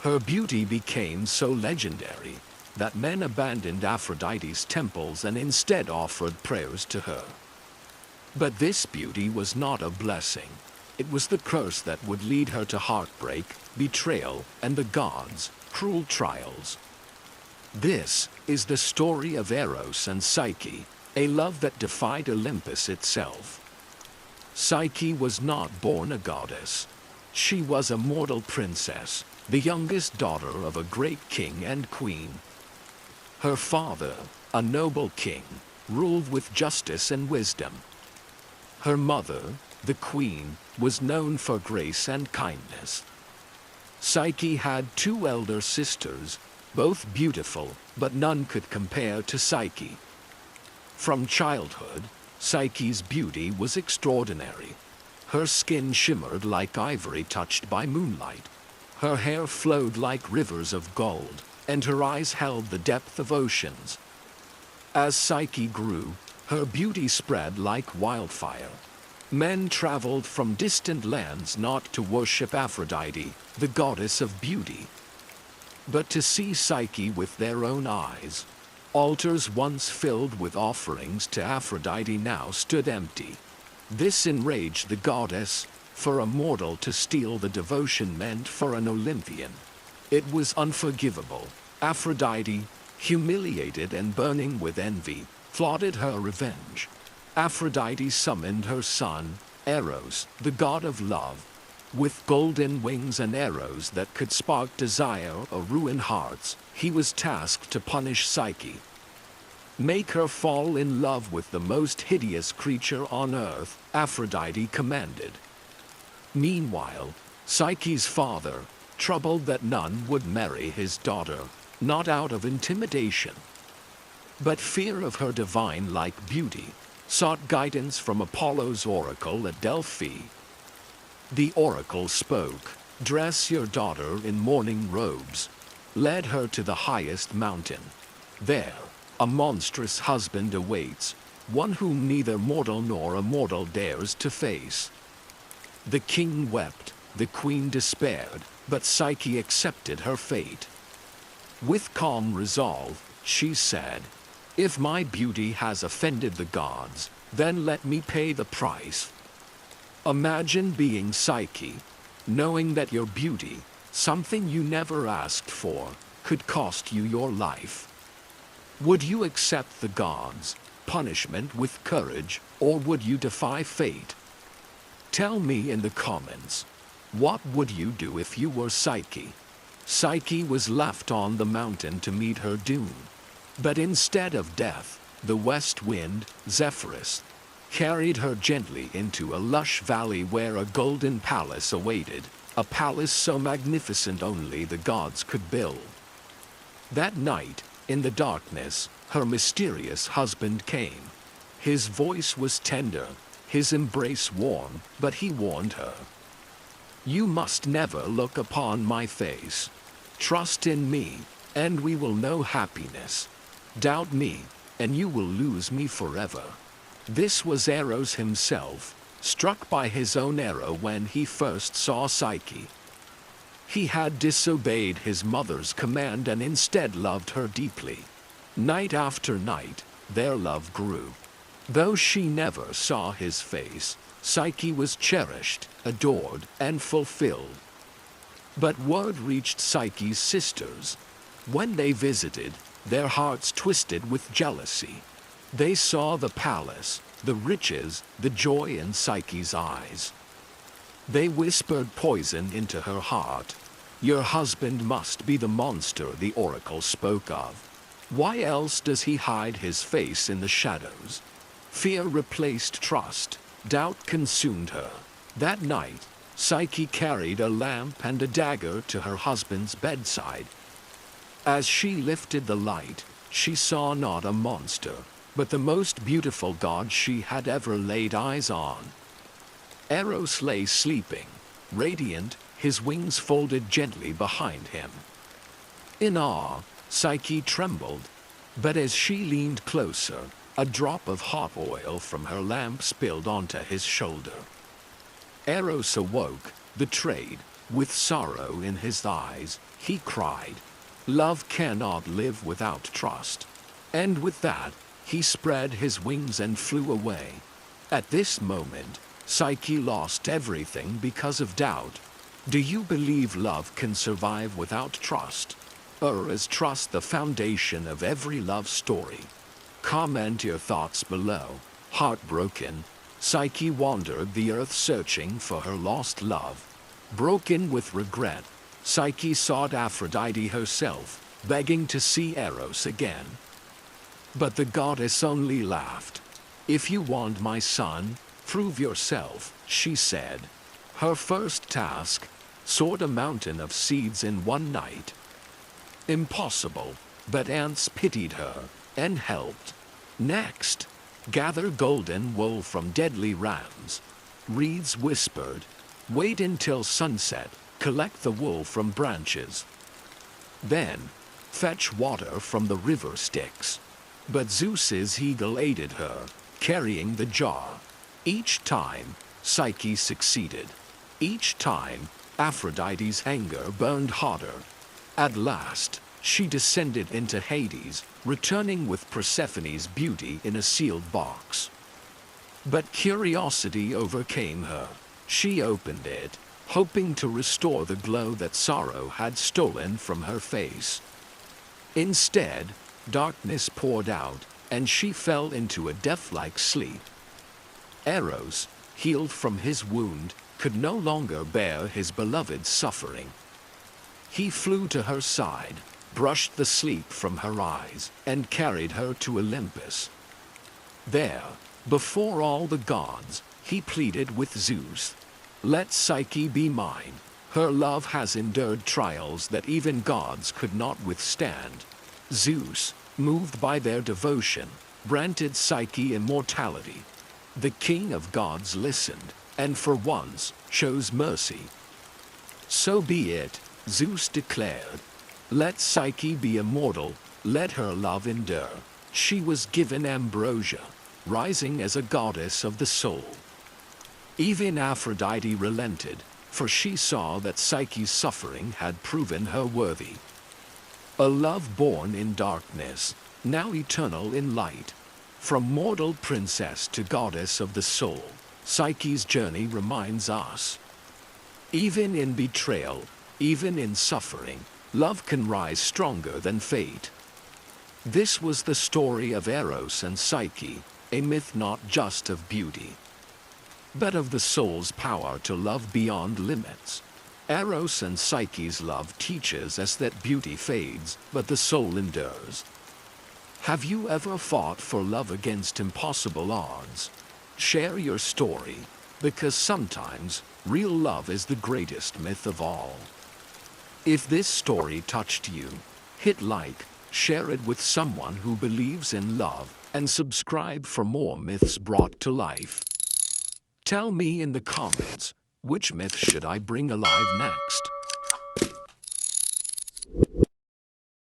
Her beauty became so legendary that men abandoned Aphrodite's temples and instead offered prayers to her. But this beauty was not a blessing. It was the curse that would lead her to heartbreak, betrayal, and the gods' cruel trials. This is the story of Eros and Psyche, a love that defied Olympus itself. Psyche was not born a goddess. She was a mortal princess, the youngest daughter of a great king and queen. Her father, a noble king, ruled with justice and wisdom. Her mother, the queen, was known for grace and kindness. Psyche had two elder sisters, both beautiful, but none could compare to Psyche. From childhood, Psyche's beauty was extraordinary. Her skin shimmered like ivory touched by moonlight. Her hair flowed like rivers of gold, and her eyes held the depth of oceans. As Psyche grew, her beauty spread like wildfire. Men traveled from distant lands not to worship Aphrodite, the goddess of beauty, but to see Psyche with their own eyes. Altars once filled with offerings to Aphrodite now stood empty. This enraged the goddess. For a mortal to steal the devotion meant for an Olympian. It was unforgivable. Aphrodite, humiliated and burning with envy, plotted her revenge. Aphrodite summoned her son, Eros, the god of love. With golden wings and arrows that could spark desire or ruin hearts, he was tasked to punish Psyche. Make her fall in love with the most hideous creature on earth, Aphrodite commanded. Meanwhile, Psyche's father, troubled that none would marry his daughter, not out of intimidation, but fear of her divine-like beauty, sought guidance from Apollo's oracle at Delphi. The oracle spoke, "Dress your daughter in mourning robes," led her to the highest mountain. There, a monstrous husband awaits, one whom neither mortal nor immortal dares to face. The king wept, the queen despaired, but Psyche accepted her fate. With calm resolve, she said, "If my beauty has offended the gods, then let me pay the price." Imagine being Psyche, knowing that your beauty, something you never asked for, could cost you your life. Would you accept the gods' punishment with courage, or would you defy fate? Tell me in the comments, what would you do if you were Psyche? Psyche was left on the mountain to meet her doom. But instead of death, the west wind, Zephyrus, carried her gently into a lush valley where a golden palace awaited, a palace so magnificent only the gods could build. That night, in the darkness, her mysterious husband came. His voice was tender, his embrace warm, but he warned her. "You must never look upon my face. Trust in me, and we will know happiness. Doubt me, and you will lose me forever." This was Eros himself, struck by his own error when he first saw Psyche. He had disobeyed his mother's command and instead loved her deeply. Night after night, their love grew. Though she never saw his face, Psyche was cherished, adored, and fulfilled. But word reached Psyche's sisters. When they visited, their hearts twisted with jealousy. They saw the palace, the riches, the joy in Psyche's eyes. They whispered poison into her heart. "Your husband must be the monster the oracle spoke of. Why else does he hide his face in the shadows?" Fear replaced trust. Doubt consumed her. That night, Psyche carried a lamp and a dagger to her husband's bedside. As she lifted the light, she saw not a monster, but the most beautiful god she had ever laid eyes on. Eros lay sleeping, radiant, his wings folded gently behind him. In awe, Psyche trembled, but as she leaned closer, a drop of hot oil from her lamp spilled onto his shoulder. Eros awoke, betrayed, with sorrow in his eyes. he cried. Love cannot live without trust. And with that, he spread his wings and flew away. At this moment, Psyche lost everything because of doubt. Do you believe love can survive without trust? Or is trust the foundation of every love story? Comment your thoughts below. Heartbroken, Psyche wandered the earth searching for her lost love. Broken with regret, Psyche sought Aphrodite herself, begging to see Eros again. But the goddess only laughed. If you want my son, prove yourself, she said. Her first task, sort a mountain of seeds in one night. Impossible, but ants pitied her and helped. Next, gather golden wool from deadly rams. Reeds whispered, wait until sunset, collect the wool from branches. Then, fetch water from the river Styx. But Zeus's eagle aided her, carrying the jar. Each time, Psyche succeeded. Each time, Aphrodite's anger burned hotter. At last, she descended into Hades, returning with Persephone's beauty in a sealed box. But curiosity overcame her. She opened it, hoping to restore the glow that sorrow had stolen from her face. Instead, darkness poured out, and she fell into a death-like sleep. Eros, healed from his wound, could no longer bear his beloved's suffering. He flew to her side, brushed the sleep from her eyes, and carried her to Olympus. There, before all the gods, he pleaded with Zeus. Let Psyche be mine. Her love has endured trials that even gods could not withstand. Zeus, moved by their devotion, granted Psyche immortality. The king of gods listened, and for once, chose mercy. So be it, Zeus declared. Let Psyche be immortal, let her love endure. She was given ambrosia, rising as a goddess of the soul. Even Aphrodite relented, for she saw that Psyche's suffering had proven her worthy. A love born in darkness, now eternal in light. From mortal princess to goddess of the soul, Psyche's journey reminds us. Even in betrayal, even in suffering, love can rise stronger than fate. This was the story of Eros and Psyche, a myth not just of beauty, but of the soul's power to love beyond limits. Eros and Psyche's love teaches us that beauty fades, but the soul endures. Have you ever fought for love against impossible odds? Share your story, because sometimes real love is the greatest myth of all. If this story touched you, hit like, share it with someone who believes in love, and subscribe for more myths brought to life. Tell me in the comments, which myth should I bring alive next?